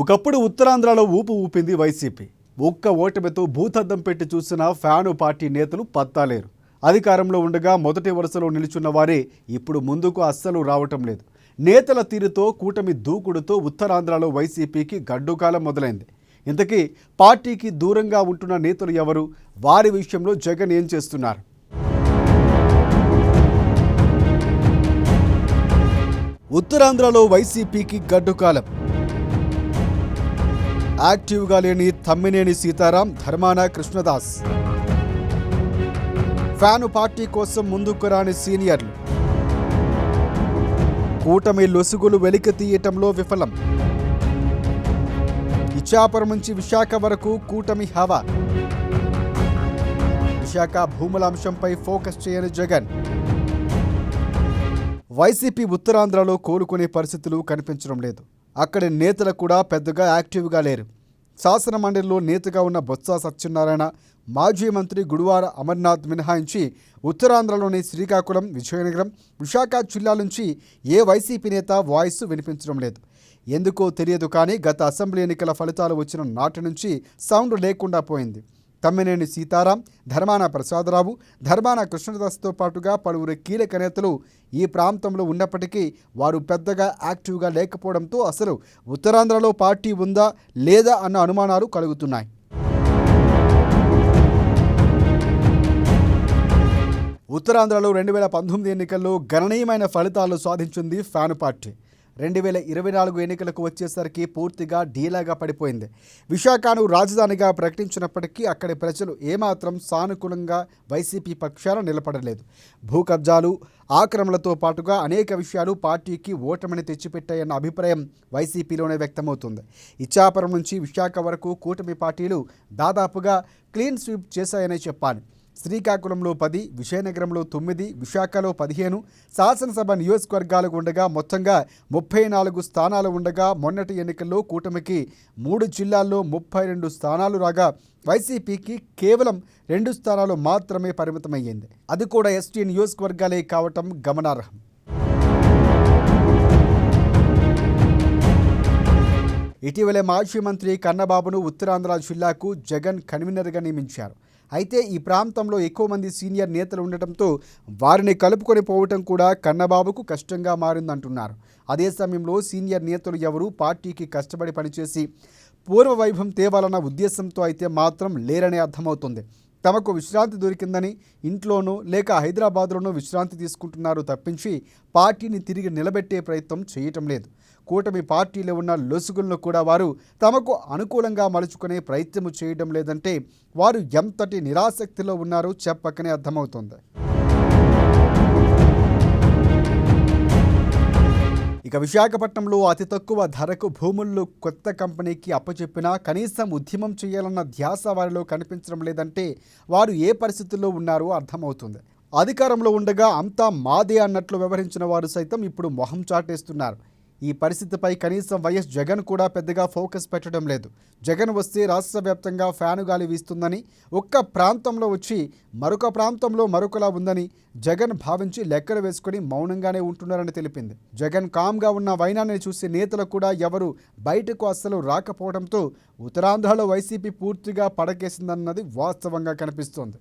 ఒకప్పుడు ఉత్తరాంధ్రలో ఊపు ఊపింది వైసీపీ. ఒక్క ఓటమితో భూతద్దం పెట్టి చూసిన ఫ్యాను పార్టీ నేతలు పత్తాలేరు. అధికారంలో ఉండగా మొదటి వరుసలో నిలుచున్న వారే ఇప్పుడు ముందుకు అస్సలు రావటం లేదు. నేతల తీరుతో కూటమి దూకుడుతో ఉత్తరాంధ్రలో వైసీపీకి గడ్డుకాలం మొదలైంది. ఇంతకీ పార్టీకి దూరంగా ఉంటున్న నేతలు ఎవరు? వారి విషయంలో జగన్ ఏం చేస్తున్నారు? ఉత్తరాంధ్రలో వైసీపీకి గడ్డుకాలం. యాక్టివ్గా లేని తమ్మినేని సీతారాం, ధర్మాన కృష్ణదాస్, ఫ్యాను పార్టీ కోసం ముందుకు రాని సీనియర్లు, కూటమి లొసుగులు వెలికి తీయటంలో విఫలం. ఇచ్చాపురం నుంచి విశాఖ వరకు కూటమి హవా. విశాఖ భూముల అంశంపై ఫోకస్ చేయని జగన్. వైసీపీ ఉత్తరాంధ్రలో కోలుకునే పరిస్థితులు కనిపించడం లేదు. అక్కడి నేతలు కూడా పెద్దగా యాక్టివ్గా లేరు. శాసన మండలిలో నేతగా ఉన్న బొత్స సత్యనారాయణ, మాజీ మంత్రి గుడివార అమర్నాథ్ మినహాయించి ఉత్తరాంధ్రలోని శ్రీకాకుళం, విజయనగరం, విశాఖ జిల్లాల నుంచి ఏ వైసీపీ నేత వాయిస్ వినిపించడం లేదు. ఎందుకో తెలియదు కానీ గత అసెంబ్లీ ఎన్నికల ఫలితాలు వచ్చిన నాటి నుంచి సౌండ్ లేకుండా పోయింది. తమ్మినేని సీతారాం, ధర్మాన ప్రసాదరావు, ధర్మాన కృష్ణదాస్తో పాటుగా పలువురు కీలక నేతలు ఈ ప్రాంతంలో ఉన్నప్పటికీ వారు పెద్దగా యాక్టివ్గా లేకపోవడంతో అసలు ఉత్తరాంధ్రలో పార్టీ ఉందా లేదా అన్న అనుమానాలు కలుగుతున్నాయి. ఉత్తరాంధ్రలో 2019 ఎన్నికల్లో గణనీయమైన ఫలితాలు సాధించింది ఫ్యాను పార్టీ. 2024 ఎన్నికలకు వచ్చేసరికి పూర్తిగా డీలాగా పడిపోయింది. విశాఖను రాజధానిగా ప్రకటించినప్పటికీ అక్కడి ప్రజలు ఏమాత్రం సానుకూలంగా వైసీపీ పక్షాన నిలబడలేదు. భూ కబ్జాలు, ఆక్రమణలతో పాటుగా అనేక విషయాలు పార్టీకి ఓటమిని తెచ్చిపెట్టాయన్న అభిప్రాయం వైసీపీలోనే వ్యక్తమవుతుంది. ఇచ్చాపురం నుంచి విశాఖ వరకు కూటమి పార్టీలు దాదాపుగా క్లీన్ స్వీప్ చేశాయనే చెప్పాలి. శ్రీకాకుళంలో 10, విజయనగరంలో 9, విశాఖలో 15 శాసనసభ నియోజకవర్గాలు ఉండగా మొత్తంగా 34 స్థానాలు ఉండగా మొన్నటి ఎన్నికల్లో కూటమికి 3 జిల్లాల్లో 32 స్థానాలు రాగా వైసీపీకి కేవలం 2 స్థానాలు మాత్రమే పరిమితమయ్యింది. అది కూడా ఎస్టీ నియోజకవర్గాలే కావటం గమనార్హం. ఇటీవలే మాజీ మంత్రి కన్నబాబును ఉత్తరాంధ్ర జిల్లాకు జగన్ కన్వీనర్గా నియమించారు. అయితే ఈ ప్రాంతంలో ఎక్కువ మంది సీనియర్ నేతలు ఉండటంతో వారిని కలుపుకొని పోవటం కూడా కన్నబాబుకు కష్టంగా మారిందంటున్నారు. అదే సమయంలో సీనియర్ నేతలు ఎవరూ పార్టీకి కష్టపడి పనిచేసి పూర్వ వైభవం తేవాలన్న ఉద్దేశంతో అయితే మాత్రం లేరనే అర్థమవుతుంది. తమకు విశ్రాంతి దొరికిందని ఇంట్లోనూ లేక హైదరాబాద్లోనూ విశ్రాంతి తీసుకుంటున్నారు తప్పించి పార్టీని తిరిగి నిలబెట్టే ప్రయత్నం చేయటం లేదు. కూటమి పార్టీలో ఉన్న లొసుగులను కూడా వారు తమకు అనుకూలంగా మలుచుకునే ప్రయత్నం చేయడం లేదంటే వారు ఎంతటి నిరాసక్తిలో ఉన్నారో చెప్పకనే అర్థమవుతుంది. ఇక విశాఖపట్నంలో అతి తక్కువ ధరకు భూముల్లో కొత్త కంపెనీకి అప్పచెప్పినా కనీసం ఉద్యమం చేయాలన్న ధ్యాస వారిలో కనిపించడం లేదంటే వారు ఏ పరిస్థితుల్లో ఉన్నారో అర్థమవుతుంది. అధికారంలో ఉండగా అంతా మాదే అన్నట్లు వ్యవహరించిన వారు సైతం ఇప్పుడు మొహం చాటేస్తున్నారు. ఈ పరిస్థితిపై కనీసం వైఎస్ జగన్ కూడా పెద్దగా ఫోకస్ పెట్టడం లేదు. జగన్ వస్తే రాష్ట్ర వ్యాప్తంగా ఫ్యాను గాలి వీస్తుందని, ఒక్క ప్రాంతంలో వచ్చి మరొక ప్రాంతంలో మరొకలా ఉందని జగన్ భావించి లెక్కలు వేసుకుని మౌనంగానే ఉంటున్నారని తెలిపింది. జగన్ కామ్గా ఉన్న వైనాన్ని చూసే నేతలు కూడా ఎవరు బయటకు అస్సలు రాకపోవడంతో ఉత్తరాంధ్రలో వైసీపీ పూర్తిగా పడకేసిందన్నది వాస్తవంగా కనిపిస్తోంది.